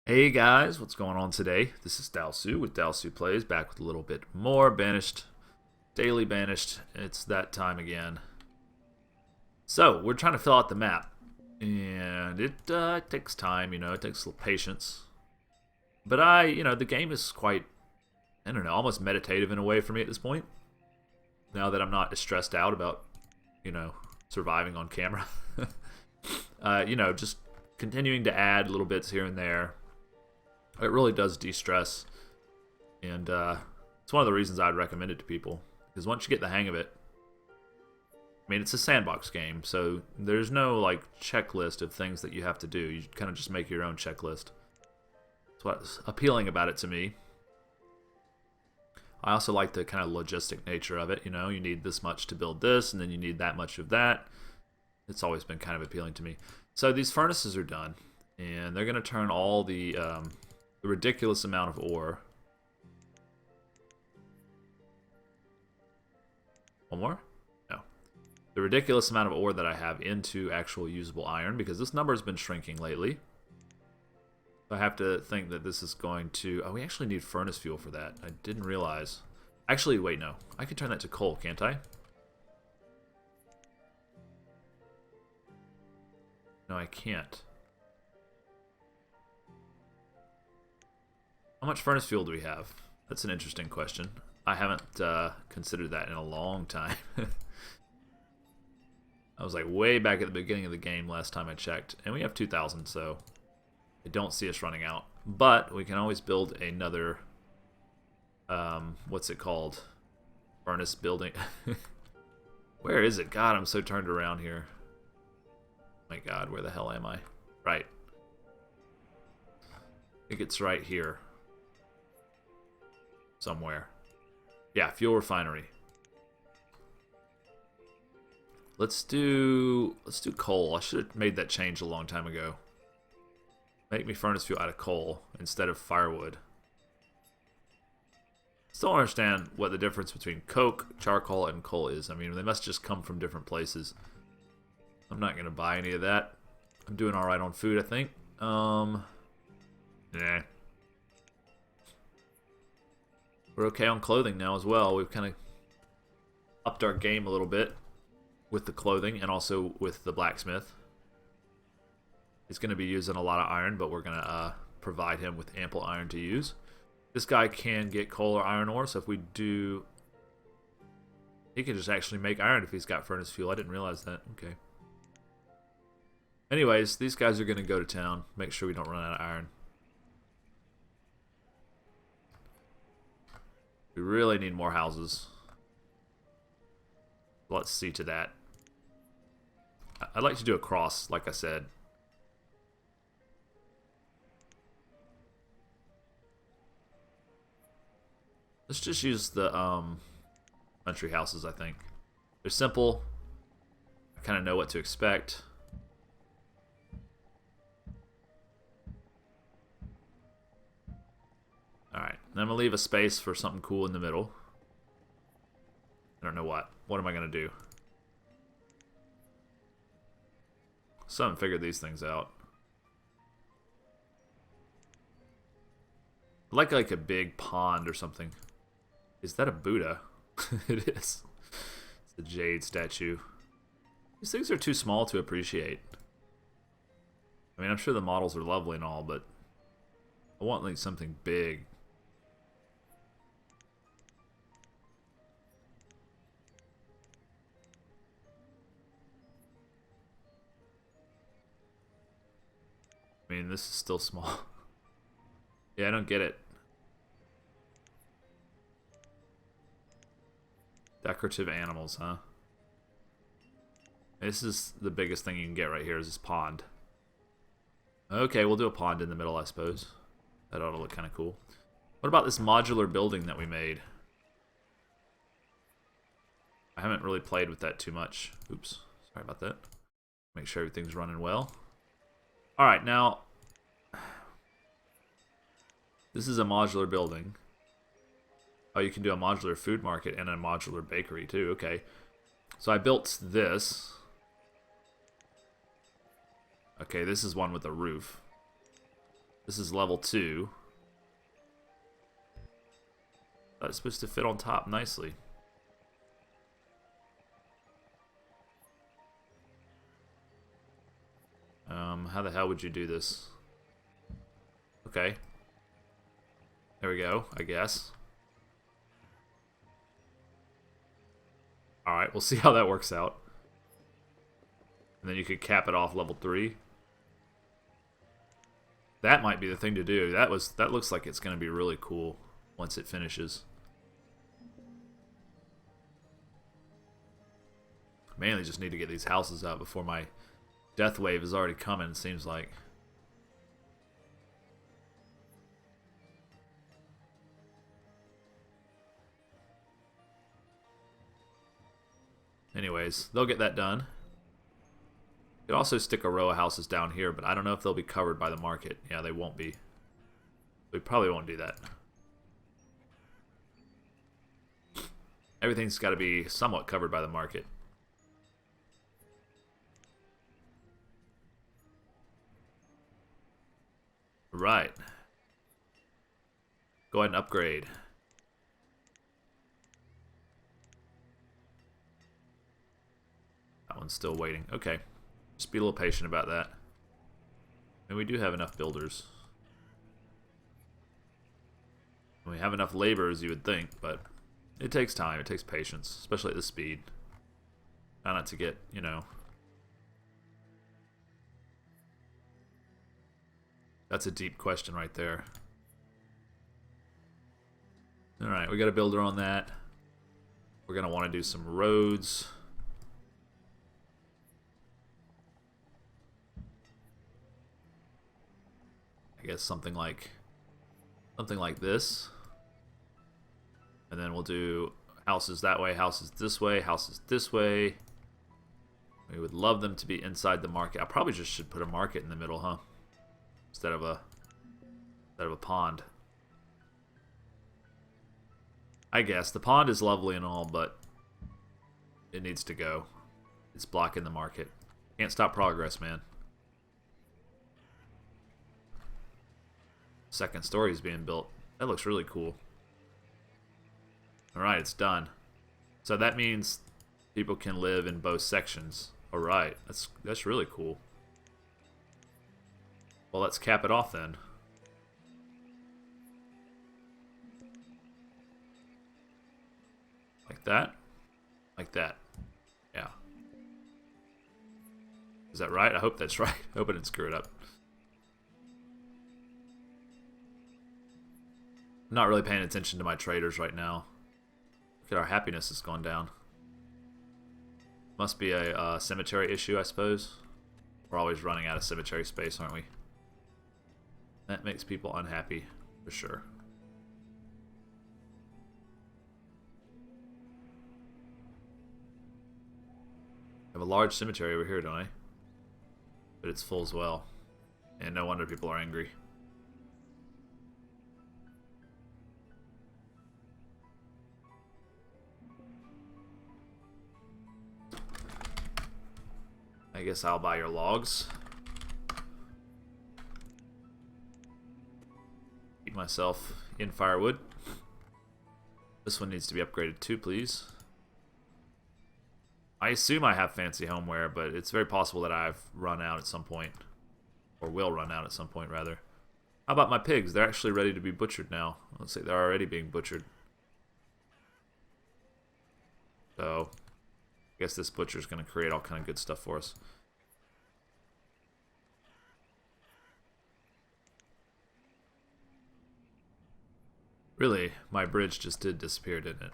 Hey guys, what's going on today? This is Dalsu with Dalsu Plays, back with a little bit more Banished, Daily Banished. It's that time again. So, we're trying to fill out the map, and it takes time, it takes a little patience. But the game is quite, I don't know, almost meditative in a way for me at this point. Now that I'm not as stressed out about, surviving on camera. Just continuing to add little bits here and there. It really does de-stress, and it's one of the reasons I'd recommend it to people, because once you get the hang of it, I mean, it's a sandbox game, so there's no, checklist of things that you have to do. You kind of just make your own checklist. That's what's appealing about it to me. I also like the kind of logistic nature of it, you need this much to build this, and then you need that much of that. It's always been kind of appealing to me. So these furnaces are done, and they're going to turn all the ridiculous amount of ore. One more? No. The ridiculous amount of ore that I have into actual usable iron, because this number has been shrinking lately. I have to think that this is going to... Oh, we actually need furnace fuel for that. I didn't realize. Actually, wait, no. I can turn that to coal, can't I? No, I can't. How much furnace fuel do we have? That's an interesting question. I haven't considered that in a long time. I was like way back at the beginning of the game last time I checked. And we have 2,000, so I don't see us running out. But we can always build another, what's it called? Furnace building. Where is it? God, I'm so turned around here. My God, where the hell am I? Right. I think it's right here. Somewhere. Yeah, fuel refinery. Let's do coal. I should have made that change a long time ago. Make me furnace fuel out of coal instead of firewood. Still don't understand what the difference between coke, charcoal, and coal is. I mean, they must just come from different places. I'm not gonna buy any of that. I'm doing alright on food, I think. Nah. We're okay on clothing now as well. We've kind of upped our game a little bit with the clothing and also with the blacksmith. He's going to be using a lot of iron, but we're going to provide him with ample iron to use. This guy can get coal or iron ore, so if we do... He can just actually make iron if he's got furnace fuel. I didn't realize that. Okay. Anyways, these guys are going to go to town. Make sure we don't run out of iron. We really need more houses. Let's see to that. I'd like to do a cross, like I said. Let's just use the country houses, I think. They're simple. I kind of know what to expect. Alright, then I'm going to leave a space for something cool in the middle. I don't know what. What am I going to do? Still haven't figured these things out. I'd like a big pond or something. Is that a Buddha? It is. It's a jade statue. These things are too small to appreciate. I mean, I'm sure the models are lovely and all, but I want like something big. I mean, this is still small. Yeah, I don't get it. Decorative animals, huh? This is the biggest thing you can get right here is this pond. Okay, we'll do a pond in the middle, I suppose. That ought to look kind of cool. What about this modular building that we made? I haven't really played with that too much. Oops, sorry about that. Make sure everything's running well. Alright, now, this is a modular building. Oh, you can do a modular food market and a modular bakery too, okay. So I built this. Okay, this is one with a roof. This is level 2. It's supposed to fit on top nicely. How the hell would you do this? Okay. There we go, I guess. Alright, we'll see how that works out. And then you could cap it off level 3. That might be the thing to do. That looks like it's going to be really cool once it finishes. Mainly just need to get these houses out before my death wave is already coming, it seems like. Anyways, they'll get that done. You could also stick a row of houses down here, but I don't know if they'll be covered by the market. Yeah, they won't be. We probably won't do that. Everything's got to be somewhat covered by the market. Right. Go ahead and upgrade. That one's still waiting. Okay. Just be a little patient about that. And we do have enough builders. And we have enough laborers, you would think, but it takes time. It takes patience, especially at this speed. Try not to get, you know... That's a deep question right there. Alright, we got a builder on that. We're going to want to do some roads. I guess something like this. And then we'll do houses that way, houses this way, houses this way. We would love them to be inside the market. I probably just should put a market in the middle, huh? Instead of a pond. I guess the pond is lovely and all, but it needs to go. It's blocking the market. Can't stop progress, man. Second story is being built. That looks really cool. Alright, it's done. So that means people can live in both sections. Alright, that's really cool. Well, let's cap it off then. Like that? Like that. Yeah. Is that right? I hope that's right. I hope I didn't screw it up. I'm not really paying attention to my traders right now. Look at our happiness has gone down. Must be a cemetery issue, I suppose. We're always running out of cemetery space, aren't we? That makes people unhappy, for sure. I have a large cemetery over here, don't I? But it's full as well. And no wonder people are angry. I guess I'll buy your logs. Keep myself in firewood. This one needs to be upgraded too, please. I assume I have fancy homeware, but it's very possible that I've run out at some point. Or will run out at some point, rather. How about my pigs? They're actually ready to be butchered now. Let's say they're already being butchered. So, I guess this butcher's going to create all kind of good stuff for us. Really, my bridge just did disappear, didn't it?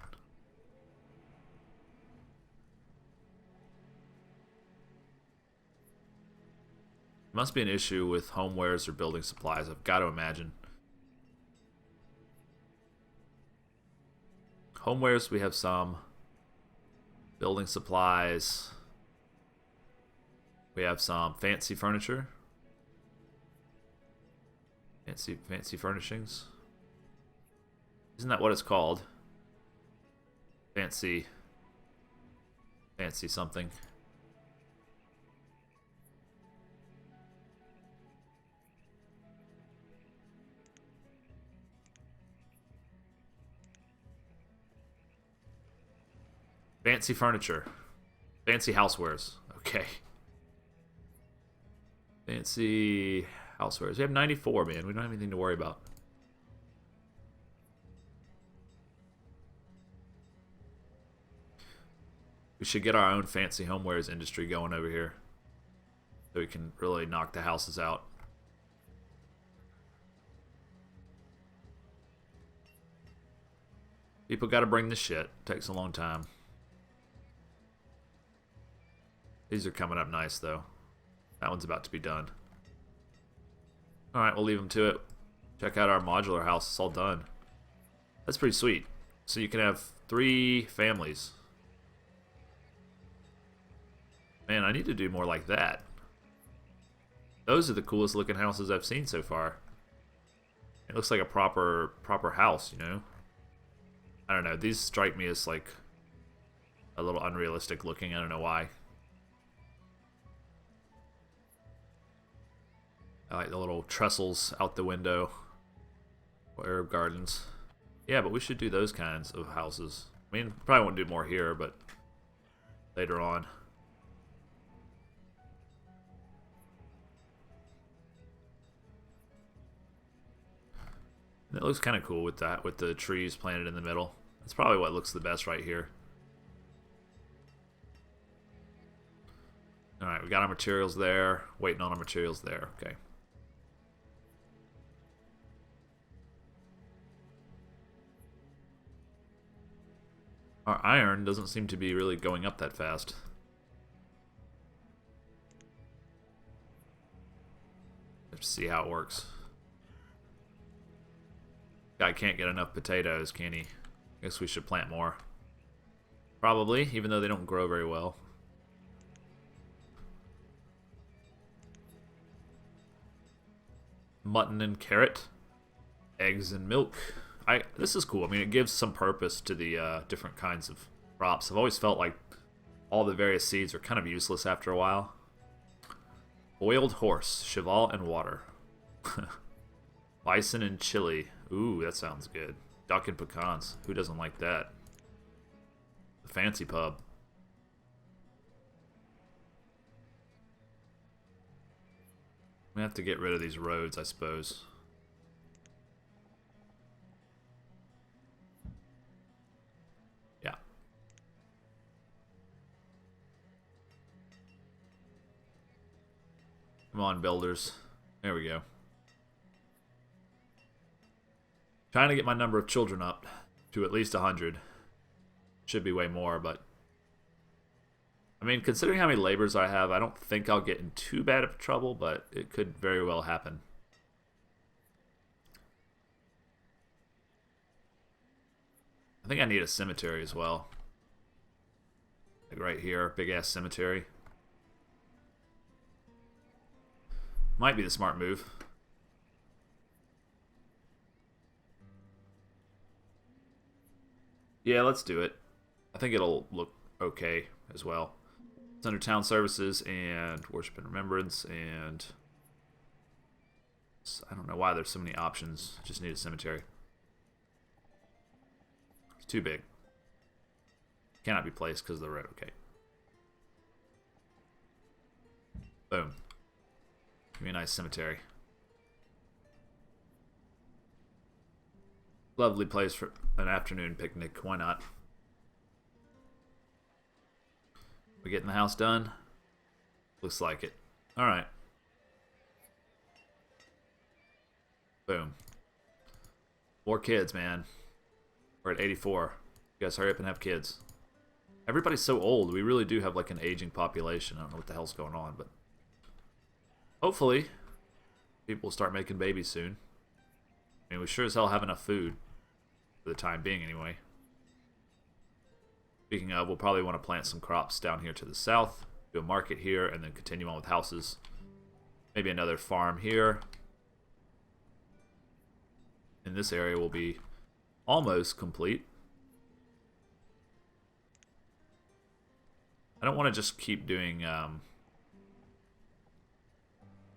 Must be an issue with homewares or building supplies, I've got to imagine. Homewares, we have some. Building supplies. We have some fancy furniture. Fancy furnishings. Isn't that what it's called? Fancy something. Fancy furniture. Fancy housewares. Okay. Fancy housewares. We have 94, man. We don't have anything to worry about. We should get our own fancy homewares industry going over here, so we can really knock the houses out. People gotta bring the shit. Takes a long time. These are coming up nice, though. That one's about to be done. Alright, we'll leave them to it. Check out our modular house. It's all done. That's pretty sweet. So you can have 3 families. Man, I need to do more like that. Those are the coolest looking houses I've seen so far. It looks like a proper house, you know? I don't know. These strike me as like a little unrealistic looking. I don't know why. I like the little trestles out the window. Or herb gardens. Yeah, but we should do those kinds of houses. I mean, probably won't do more here, but later on. And it looks kind of cool with that, with the trees planted in the middle. That's probably what looks the best right here. Alright, we got our materials there. Waiting on our materials there. Okay. Our iron doesn't seem to be really going up that fast. Have to see how it works. Guy can't get enough potatoes, can he? Guess we should plant more. Probably, even though they don't grow very well. Mutton and carrot. Eggs and milk. This is cool. I mean, it gives some purpose to the different kinds of crops. I've always felt like all the various seeds are kind of useless after a while. Boiled horse, cheval, and water. Bison and chili. Ooh, that sounds good. Duck and pecans. Who doesn't like that? The fancy pub. We have to get rid of these roads, I suppose. Yeah. Come on, builders. There we go. Trying to get my number of children up to at least 100. Should be way more, but... I mean, considering how many laborers I have, I don't think I'll get in too bad of trouble, but it could very well happen. I think I need a cemetery as well. Like right here, big-ass cemetery. Might be the smart move. Yeah, let's do it. I think it'll look okay as well. It's under town services and worship and remembrance and... I don't know why there's so many options. Just need a cemetery. It's too big. Cannot be placed because of the road. Okay. Boom. Give me a nice cemetery. Lovely place for an afternoon picnic. Why not? We getting the house done? Looks like it. Alright. Boom. More kids, man. We're at 84. You guys hurry up and have kids. Everybody's so old. We really do have like an aging population. I don't know what the hell's going on, but... hopefully, people will start making babies soon. I mean, we sure as hell have enough food. For the time being, anyway. Speaking of, we'll probably want to plant some crops down here to the south. Do a market here, and then continue on with houses. Maybe another farm here. In this area will be almost complete. I don't want to just keep doing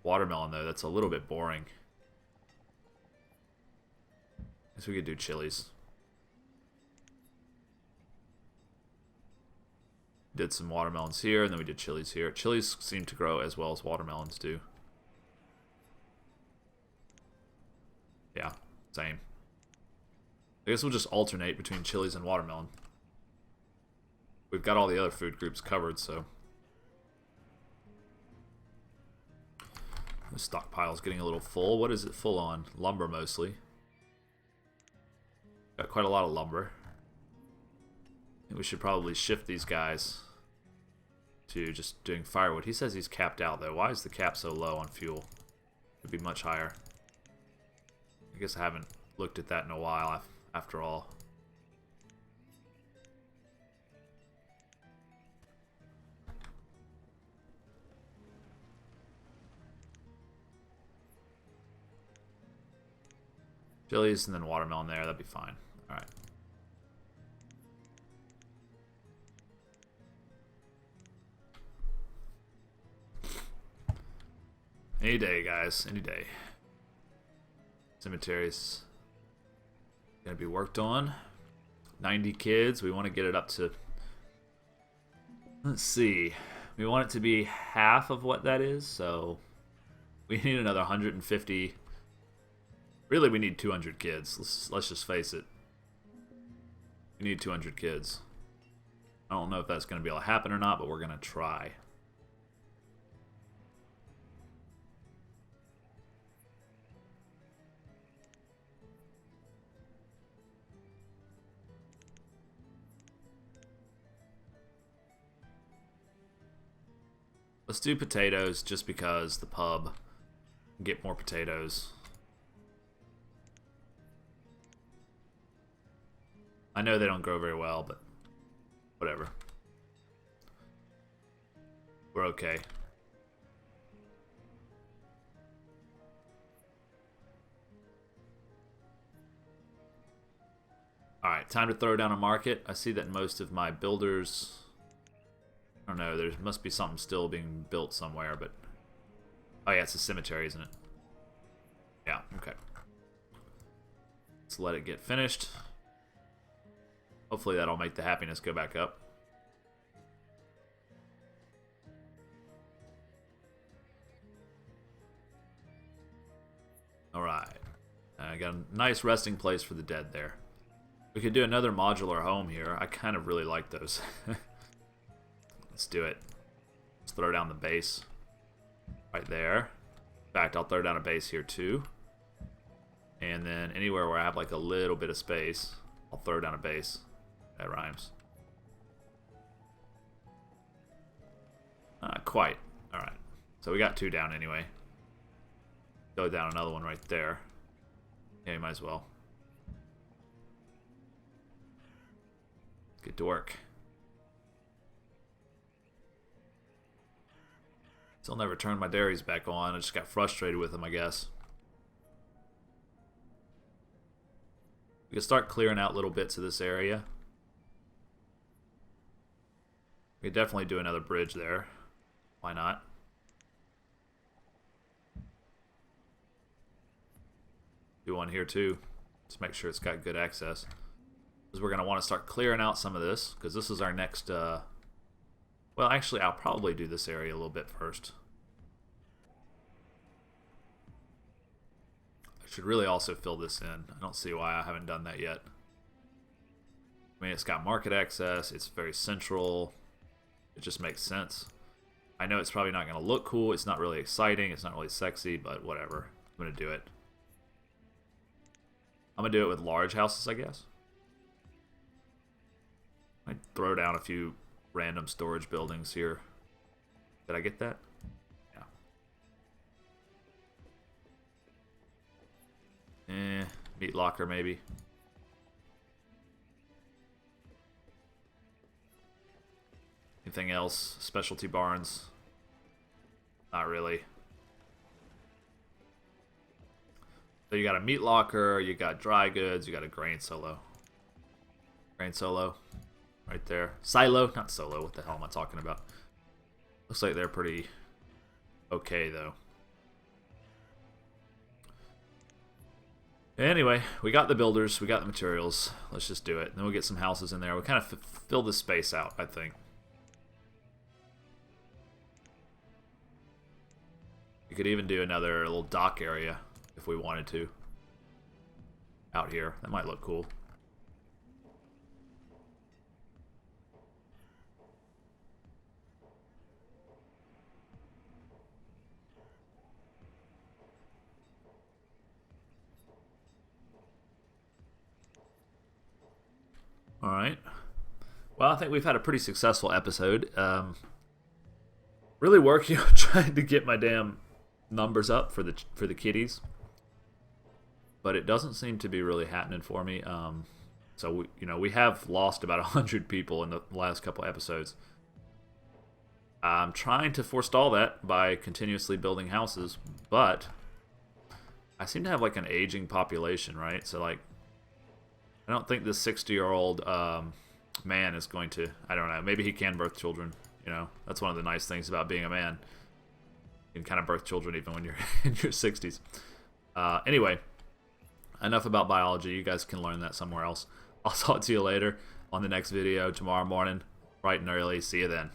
watermelon, though. That's a little bit boring. Guess we could do chilies. Did some watermelons here, and then we did chilies here. Chilies seem to grow as well as watermelons do. Yeah, same. I guess we'll just alternate between chilies and watermelon. We've got all the other food groups covered, so. The stockpile's getting a little full. What is it full on? Lumber mostly. Got quite a lot of lumber. I think we should probably shift these guys to just doing firewood. He says he's capped out, though. Why is the cap so low on fuel? It'd be much higher. I guess I haven't looked at that in a while, after all. Chilies and then watermelon there. That'd be fine. All right. Any day, guys. Any day. Cemeteries gonna be worked on. 90 kids. We want to get it up to... Let's see. We want it to be half of what that is, so... We need another 150... Really, we need 200 kids. Let's just face it. We need 200 kids. I don't know if that's going to be able to happen or not, but we're going to try. Let's do potatoes just because the pub can get more potatoes. I know they don't grow very well, but whatever. We're okay. Alright, time to throw down a market. I see that most of my builders... I don't know, there must be something still being built somewhere, but... Oh yeah, it's a cemetery, isn't it? Yeah, okay. Let's let it get finished. Hopefully that'll make the happiness go back up. Alright. I got a nice resting place for the dead there. We could do another modular home here. I kind of really like those. Let's do it. Let's throw down the base. Right there. In fact, I'll throw down a base here too. And then anywhere where I have like a little bit of space, I'll throw down a base. That rhymes. Not quite. Alright. So we got 2 down anyway. Go down another one right there. Yeah, you might as well. Get to work. Still never turned my dairies back on. I just got frustrated with them, I guess. We can start clearing out little bits of this area. We could definitely do another bridge there. Why not? Do one here too. Just make sure it's got good access. Because we're going to want to start clearing out some of this. Because this is our next... Well, actually, I'll probably do this area a little bit first. I should really also fill this in. I don't see why I haven't done that yet. I mean, it's got market access. It's very central. It just makes sense. I know it's probably not going to look cool. It's not really exciting. It's not really sexy, but whatever. I'm going to do it. I'm going to do it with large houses, I guess. I throw down a few random storage buildings here. Did I get that? Yeah. Meat locker, maybe. Anything else? Specialty barns? Not really. So you got a meat locker, you got dry goods, you got a grain silo. Grain silo. Right there. Silo, not solo. What the hell am I talking about? Looks like they're pretty okay, though. Anyway, we got the builders. We got the materials. Let's just do it. Then we'll get some houses in there. We'll kind of fill this space out, I think. You could even do another little dock area if we wanted to. Out here. That might look cool. Alright. Well, I think we've had a pretty successful episode. Really working on trying to get my damn numbers up for the kitties. But it doesn't seem to be really happening for me. So, we have lost about 100 people in the last couple episodes. I'm trying to forestall that by continuously building houses, but I seem to have like an aging population, right? So like, I don't think this 60-year-old man is going to, I don't know, maybe he can birth children, That's one of the nice things about being a man. You can kind of birth children even when you're in your 60s. Anyway, enough about biology. You guys can learn that somewhere else. I'll talk to you later on the next video tomorrow morning, bright and early. See you then.